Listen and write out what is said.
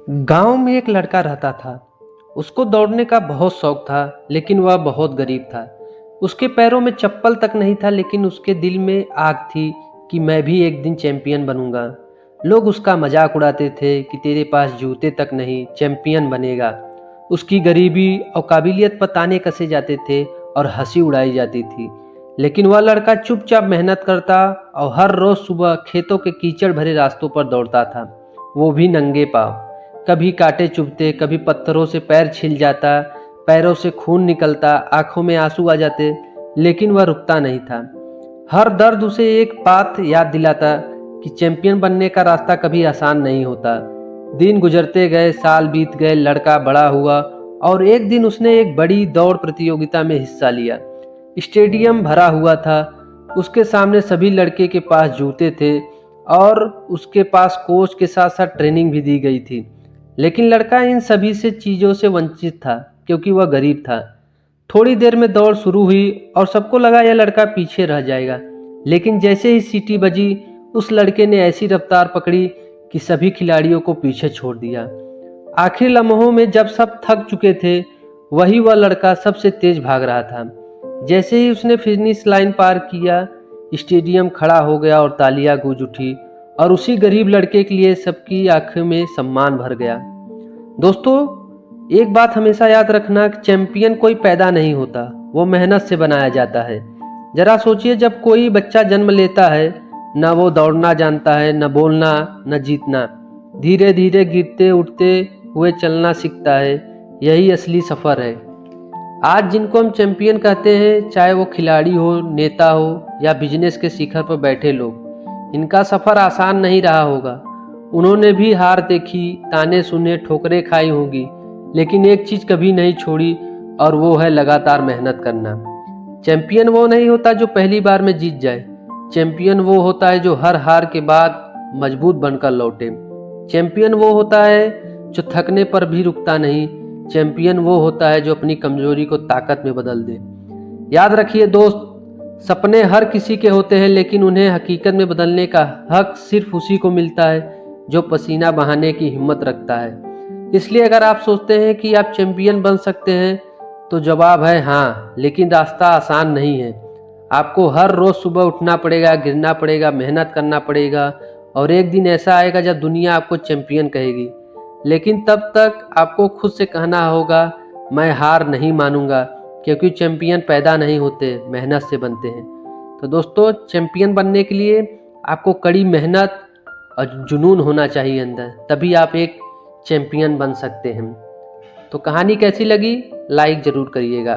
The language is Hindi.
गांव में एक लड़का रहता था। उसको दौड़ने का बहुत शौक था, लेकिन वह बहुत गरीब था। उसके पैरों में चप्पल तक नहीं था, लेकिन उसके दिल में आग थी कि मैं भी एक दिन चैंपियन बनूंगा। लोग उसका मजाक उड़ाते थे कि तेरे पास जूते तक नहीं, चैंपियन बनेगा। उसकी गरीबी और काबिलियत पर ताने कसे जाते थे और हंसी उड़ाई जाती थी। लेकिन वह लड़का चुपचाप मेहनत करता और हर रोज सुबह खेतों के कीचड़ भरे रास्तों पर दौड़ता था, वो भी नंगे पाँव। कभी कांटे चुभते, कभी पत्थरों से पैर छिल जाता, पैरों से खून निकलता, आंखों में आंसू आ जाते, लेकिन वह रुकता नहीं था। हर दर्द उसे एक बात याद दिलाता कि चैंपियन बनने का रास्ता कभी आसान नहीं होता। दिन गुजरते गए, साल बीत गए, लड़का बड़ा हुआ और एक दिन उसने एक बड़ी दौड़ प्रतियोगिता में हिस्सा लिया। स्टेडियम भरा हुआ था। उसके सामने सभी लड़के के पास जूते थे और उसके पास कोच के साथ साथ ट्रेनिंग भी दी गई थी। लेकिन लड़का इन सभी से चीज़ों से वंचित था, क्योंकि वह गरीब था। थोड़ी देर में दौड़ शुरू हुई और सबको लगा यह लड़का पीछे रह जाएगा। लेकिन जैसे ही सीटी बजी, उस लड़के ने ऐसी रफ्तार पकड़ी कि सभी खिलाड़ियों को पीछे छोड़ दिया। आखिरी लम्हों में जब सब थक चुके थे, वही वह लड़का सबसे तेज भाग रहा था। जैसे ही उसने फिनिश लाइन पार किया, स्टेडियम खड़ा हो गया और तालियां गूंज उठी, और उसी गरीब लड़के के लिए सबकी आंखों में सम्मान भर गया। दोस्तों, एक बात हमेशा याद रखना कि चैंपियन कोई पैदा नहीं होता, वो मेहनत से बनाया जाता है। जरा सोचिए, जब कोई बच्चा जन्म लेता है, न वो दौड़ना जानता है, न बोलना, न जीतना। धीरे धीरे गिरते उठते हुए चलना सीखता है। यही असली सफ़र है। आज जिनको हम चैंपियन कहते हैं, चाहे वो खिलाड़ी हो, नेता हो या बिजनेस के शिखर पर बैठे लोग, इनका सफ़र आसान नहीं रहा होगा। उन्होंने भी हार देखी, ताने सुने, ठोकरें खाई होंगी, लेकिन एक चीज़ कभी नहीं छोड़ी, और वो है लगातार मेहनत करना। चैंपियन वो नहीं होता जो पहली बार में जीत जाए। चैंपियन वो होता है जो हर हार के बाद मजबूत बनकर लौटे। चैंपियन वो होता है जो थकने पर भी रुकता नहीं। चैंपियन वो होता है जो अपनी कमजोरी को ताकत में बदल दे। याद रखिए दोस्त, सपने हर किसी के होते हैं, लेकिन उन्हें हकीकत में बदलने का हक सिर्फ उसी को मिलता है जो पसीना बहाने की हिम्मत रखता है। इसलिए अगर आप सोचते हैं कि आप चैंपियन बन सकते हैं, तो जवाब है हाँ, लेकिन रास्ता आसान नहीं है। आपको हर रोज सुबह उठना पड़ेगा, गिरना पड़ेगा, मेहनत करना पड़ेगा, और एक दिन ऐसा आएगा जब दुनिया आपको चैंपियन कहेगी। लेकिन तब तक आपको खुद से कहना होगा, मैं हार नहीं मानूंगा, क्योंकि चैंपियन पैदा नहीं होते, मेहनत से बनते हैं। तो दोस्तों, चैंपियन बनने के लिए आपको कड़ी मेहनत और जुनून होना चाहिए अंदर, तभी आप एक चैंपियन बन सकते हैं। तो कहानी कैसी लगी, लाइक ज़रूर करिएगा।